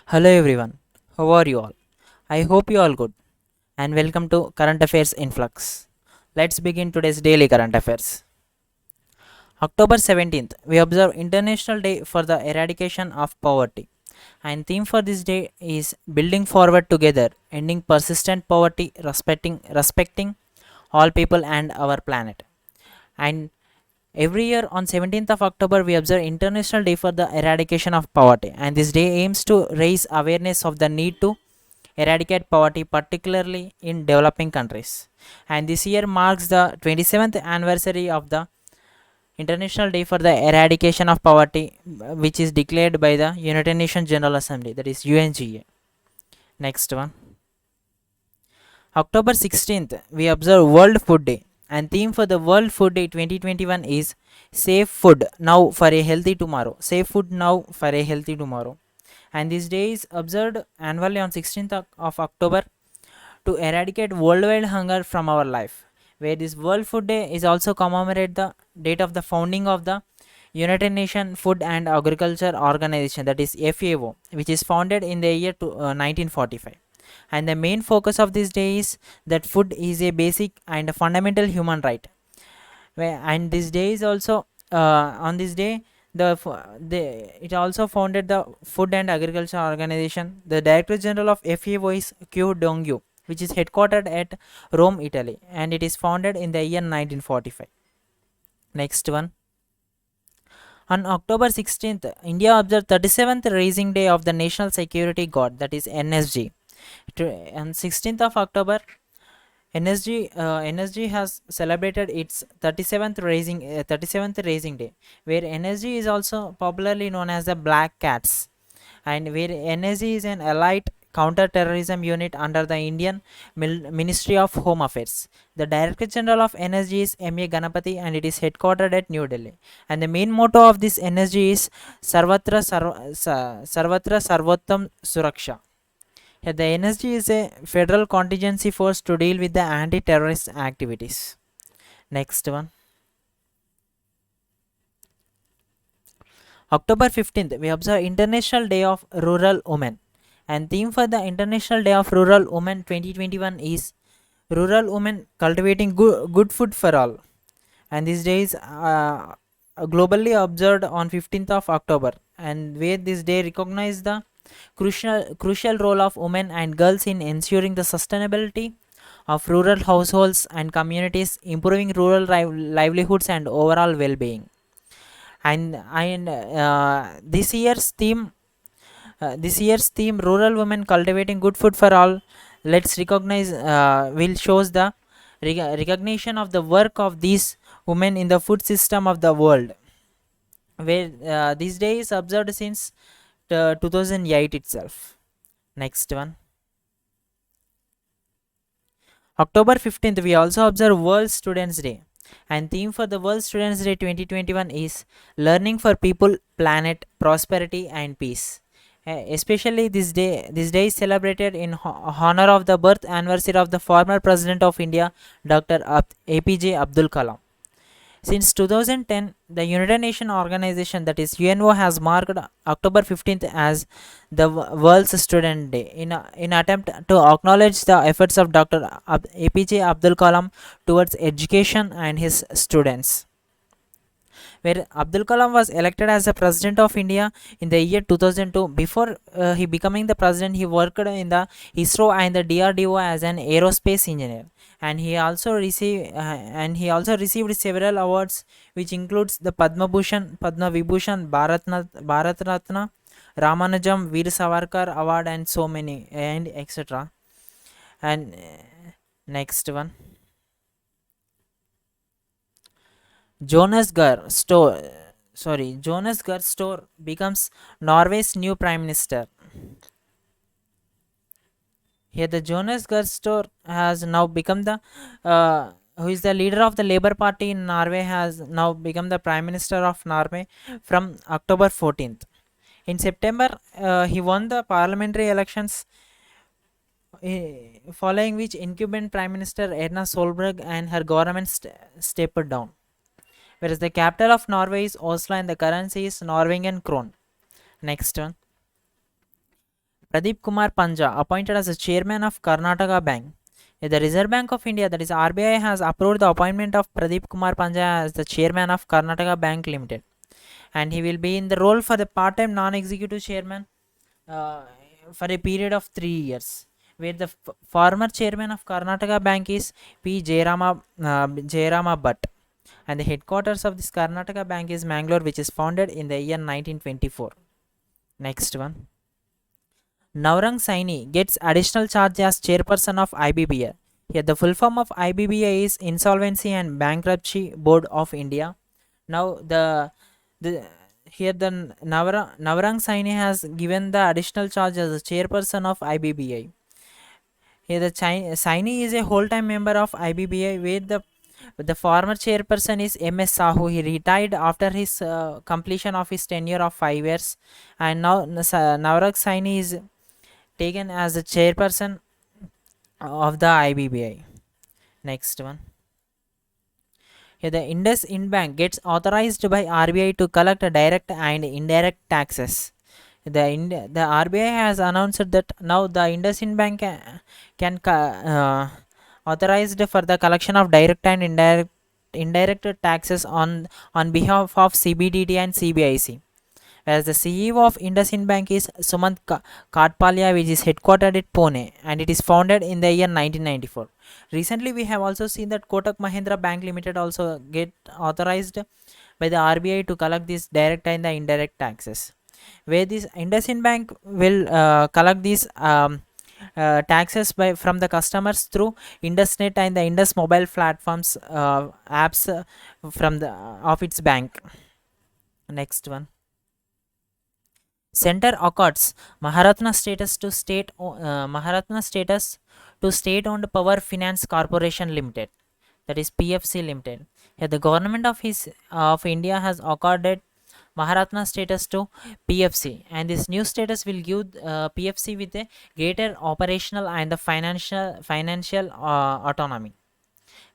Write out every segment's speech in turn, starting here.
Hello everyone, how are you all? I hope you all good and welcome to Current Affairs Influx. Let's begin today's daily current affairs. October 17th, we observe International Day for the Eradication of Poverty. And theme for this day is building forward together, ending persistent poverty, respecting all people and our planet. And every year on 17th of October, we observe International Day for the Eradication of Poverty. And this day aims to raise awareness of the need to eradicate poverty, particularly in developing countries. And this year marks the 27th anniversary of the International Day for the Eradication of Poverty, which is declared by the United Nations General Assembly, that is UNGA. Next one. October 16th, we observe World Food Day. And theme for the World Food Day 2021 is Safe Food Now for a Healthy Tomorrow. Safe Food Now for a Healthy Tomorrow. And this day is observed annually on 16th of October to eradicate worldwide hunger from our life. Where this World Food Day is also commemorate the date of the founding of the United Nations Food and Agriculture Organization, that is FAO, which is founded in the year 1945. And the main focus of this day is that food is a basic and a fundamental human right. And this day is also on this day it also founded the Food and Agriculture Organization. The Director General of FAO is Q Dongyu, which is headquartered at Rome, Italy, and it is founded in the year 1945. Next one. On October 16th, India observed 37th Rising Day of the National Security Guard, that is NSG. On 16th of October, NSG has celebrated its 37th Rising Day, where NSG is also popularly known as the Black Cats, and where NSG is an allied counter-terrorism unit under the Indian Ministry of Home Affairs. The Director General of NSG is M.A. Ganapathy, and it is headquartered at New Delhi. And the main motto of this NSG is Sarvatra Sarvottam Suraksha. Yeah, the NSG is a federal contingency force to deal with the anti-terrorist activities. Next one. October 15th, we observe International Day of Rural Women. And theme for the International Day of Rural Women 2021 is Rural Women Cultivating Good Food for All. And this day is globally observed on 15th of October. And where this day recognizes the crucial role of women and girls in ensuring the sustainability of rural households and communities, improving rural livelihoods and overall well-being. And this year's theme, rural women cultivating good food for all. Let's recognize will shows the recognition of the work of these women in the food system of the world, where this day is observed since 2008 itself. Next one. October 15th, we also observe World Students Day. And theme for the World Students Day 2021 is Learning for People, Planet, Prosperity and Peace. Especially this day is celebrated in honor of the birth anniversary of the former President of India, Dr. APJ Abdul Kalam. Since 2010, the United Nations Organization, that is UNO, has marked October 15th as the World's Student Day in attempt to acknowledge the efforts of Dr. APJ Abdul Kalam towards education and his students. Where Abdul Kalam was elected as the President of India in the year 2002. Before he becoming the president, he worked in the ISRO and the DRDO as an aerospace engineer, and he also received several awards, which includes the Padma Bhushan, Padma Vibhushan, Bharat Ratna, Ramanujam, Veer Savarkar Award, and so many, and etc. And next one. Jonas Gahr Store becomes Norway's new prime minister. Here, the Jonas Gahr Store has now become the who is the leader of the Labour Party in Norway, has now become the prime minister of Norway from October 14th. In September, he won the parliamentary elections, following which incumbent prime minister Erna Solberg and her government stepped down. Whereas the capital of Norway is Oslo and the currency is Norwegian krone. Next one. Pradeep Kumar Panja appointed as the chairman of Karnataka Bank. The Reserve Bank of India, that is RBI, has approved the appointment of Pradeep Kumar Panja as the chairman of Karnataka Bank Limited, and he will be in the role for the part-time non-executive chairman uh, for a period of 3 years, where the former chairman of Karnataka Bank is P. Jayarama Bhatt, and the headquarters of this Karnataka Bank is Mangalore, which is founded in the year 1924. Next one. Navrang Saini gets additional charge as chairperson of IBBI. Here, the full form of IBBI is Insolvency and Bankruptcy Board of India. Now, the here the Navrang Saini has given the additional charge as the chairperson of IBBI. Here, the Saini is a whole-time member of IBBI, where the former chairperson is M.S. Sahu. He retired after his completion of his tenure of 5 years, and now Navrang Saini is taken as the chairperson of the IBBI. Next one. Here, the IndusInd Bank gets authorized by RBI to collect direct and indirect taxes. The RBI has announced that now the IndusInd Bank can authorized for the collection of direct and indirect taxes on behalf of CBDT and CBIC. As the CEO of IndusInd Bank is Sumant Katpalia, which is headquartered at Pune, and it is founded in the year 1994. Recently, we have also seen that Kotak Mahindra Bank Limited also get authorized by the RBI to collect these direct and the indirect taxes, where this IndusInd Bank will collect these taxes from the customers through IndusNet and the Indus mobile platforms apps from the of its bank. Next one. Center accords Maharatna status to state-owned Power Finance Corporation Limited, that is PFC Limited. Here, the government of India has accorded Maharatna status to PFC, and this new status will give PFC with a greater operational and the financial autonomy.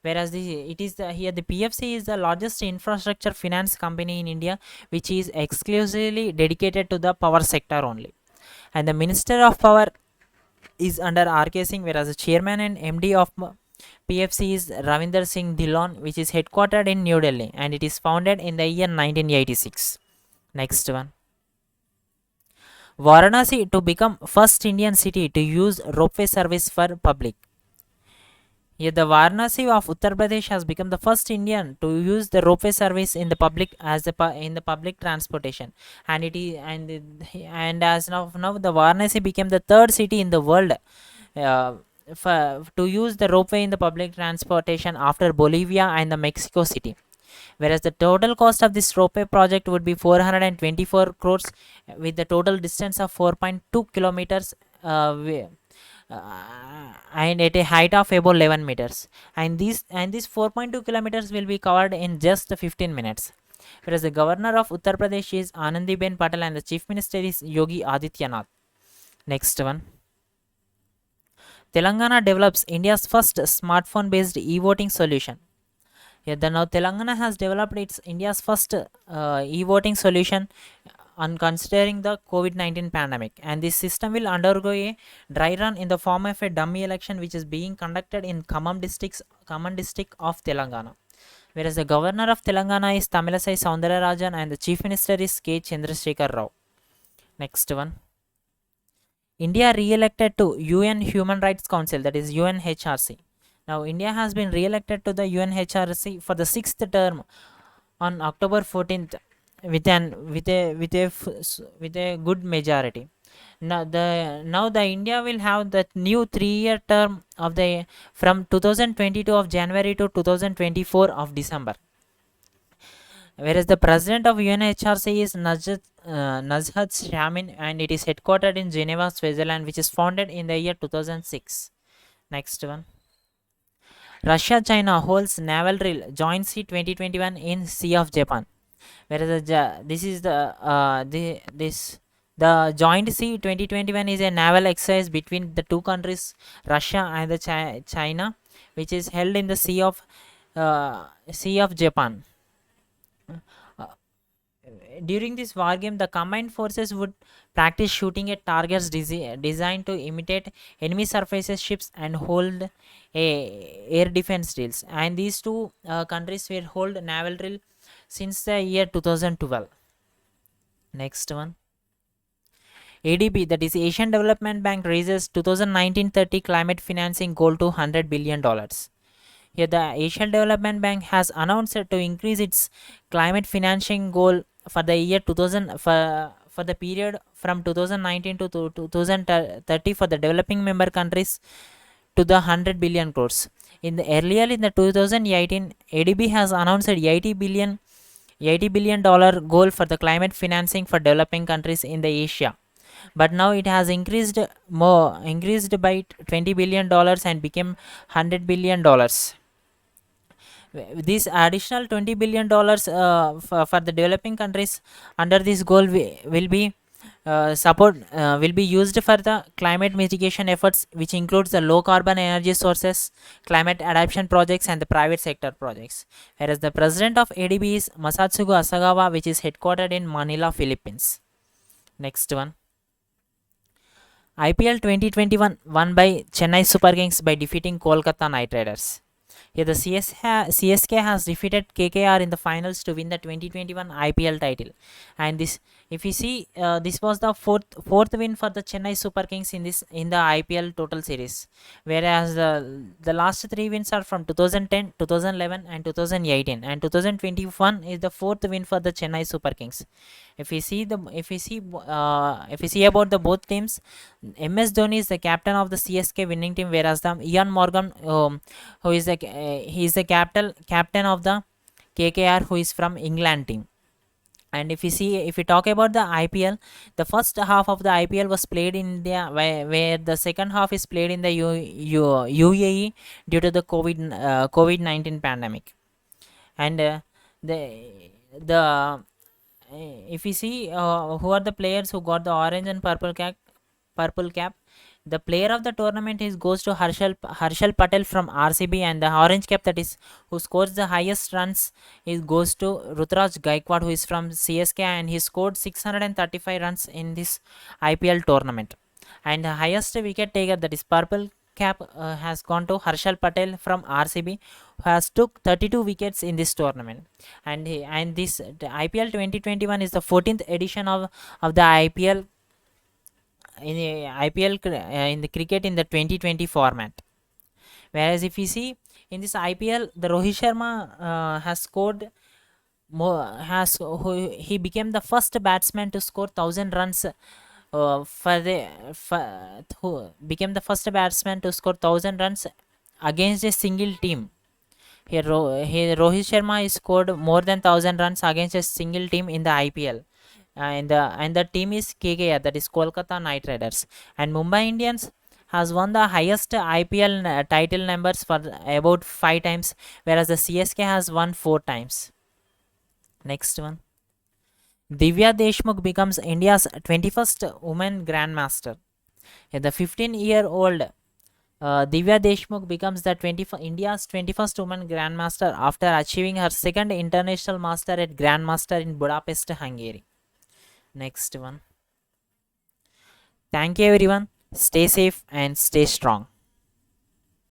Whereas the PFC is the largest infrastructure finance company in India, which is exclusively dedicated to the power sector only. And the Minister of Power is under RK Singh, whereas the chairman and MD of PFC is Ravinder Singh Dhillon, which is headquartered in New Delhi, and it is founded in the year 1986. Next one. Varanasi to become first Indian city to use ropeway service for public. Here, the Varanasi of Uttar Pradesh has become the first Indian to use the ropeway service in the public in the public transportation, and as now the Varanasi became the third city in the world to use the ropeway in the public transportation after Bolivia and the Mexico City. Whereas the total cost of this ropeway project would be 424 crores, with the total distance of 4.2 kilometers. And at a height of about 11 meters, and these 4.2 kilometers will be covered in just 15 minutes. Whereas the governor of Uttar Pradesh is Anandiben Patel, and the chief minister is Yogi Adityanath. Next one. Telangana develops India's first smartphone based e-voting solution. Here, now Telangana has developed its India's first e-voting solution on considering the COVID-19 pandemic, and this system will undergo a dry run in the form of a dummy election, which is being conducted in Khammam district of Telangana. Whereas the governor of Telangana is Tamilisai Soundararajan, and the chief minister is K. Chandrasekhar Rao. Next one. India re-elected to UN Human Rights Council, that is UNHRC. Now, India has been re-elected to the UNHRC for the 6th term on October 14th with a good majority. Now the India will have the new 3-year term from 2022 of January to 2024 of December. Whereas the president of UNHRC is Nazhat Shamin, and it is headquartered in Geneva, Switzerland, which is founded in the year 2006. Next one. Russia-China holds naval drill Joint Sea 2021 in Sea of Japan. Whereas the Joint Sea 2021 is a naval exercise between the two countries, Russia and the China, which is held in the Sea of Japan. During this war game, the combined forces would practice shooting at targets designed to imitate enemy surfaces ships and hold air defense drills. And these two countries will hold naval drill since the year 2012. Next one. ADB, that is Asian Development Bank, raises 2019-30 climate financing goal to $100 billion. Here, the Asian Development Bank has announced to increase its climate financing goal for the year 2000 for the period from 2019 to 2030 for the developing member countries to the 100 billion crores. Earlier in the 2018, ADB has announced a $80 billion goal for the climate financing for developing countries in the Asia, but now it has increased by $20 billion and became $100 billion. This additional $20 billion for the developing countries under this goal will be support will be used for the climate mitigation efforts, which includes the low carbon energy sources, climate adaptation projects, and the private sector projects. Whereas the president of ADB is Masatsugu Asagawa, which is headquartered in Manila, Philippines. Next one. IPL 2021 won by Chennai Super Kings by defeating Kolkata Knight Riders. Here, the CSK has defeated KKR in the finals to win the 2021 IPL title. And this, if you see, this was the fourth win for the Chennai Super Kings in the IPL total series, whereas the last three wins are from 2010, 2011, and 2018, and 2021 is the fourth win for the Chennai Super Kings. If we see about the both teams, MS Dhoni is the captain of the CSK winning team, whereas the Ian Morgan, who is he is the captain of the KKR, who is from England team. And if we talk about the IPL, the first half of the IPL was played in India, where the second half is played in the UAE due to the COVID-19 pandemic. And the if we see who are the players who got the orange and purple cap, the player of the tournament goes to Harshal Patel from RCB, and the orange cap, that is who scores the highest runs, goes to Rutraj Gaikwad, who is from CSK, and he scored 635 runs in this IPL tournament. And the highest wicket taker, that is purple cap, has gone to Harshal Patel from RCB, who has took 32 wickets in this tournament. And the IPL 2021 is the 14th edition of the IPL in the cricket in the 2020 format. Whereas if we see in this IPL, the Rohit Sharma has scored he became the first batsman to score 1000 runs became the first batsman to score 1000 runs against a single team. Here Rohit Sharma has scored more than 1000 runs against a single team in the IPL. And the team is KKR, that is Kolkata Knight Riders. And Mumbai Indians has won the highest IPL title numbers for about 5 times, whereas the CSK has won 4 times. Next one. Divya Deshmukh becomes India's 21st woman grandmaster. The 15-year-old Divya Deshmukh becomes the India's 21st woman grandmaster after achieving her second international master at Grandmaster in Budapest, Hungary. Next one. Thank you everyone. Stay safe and stay strong.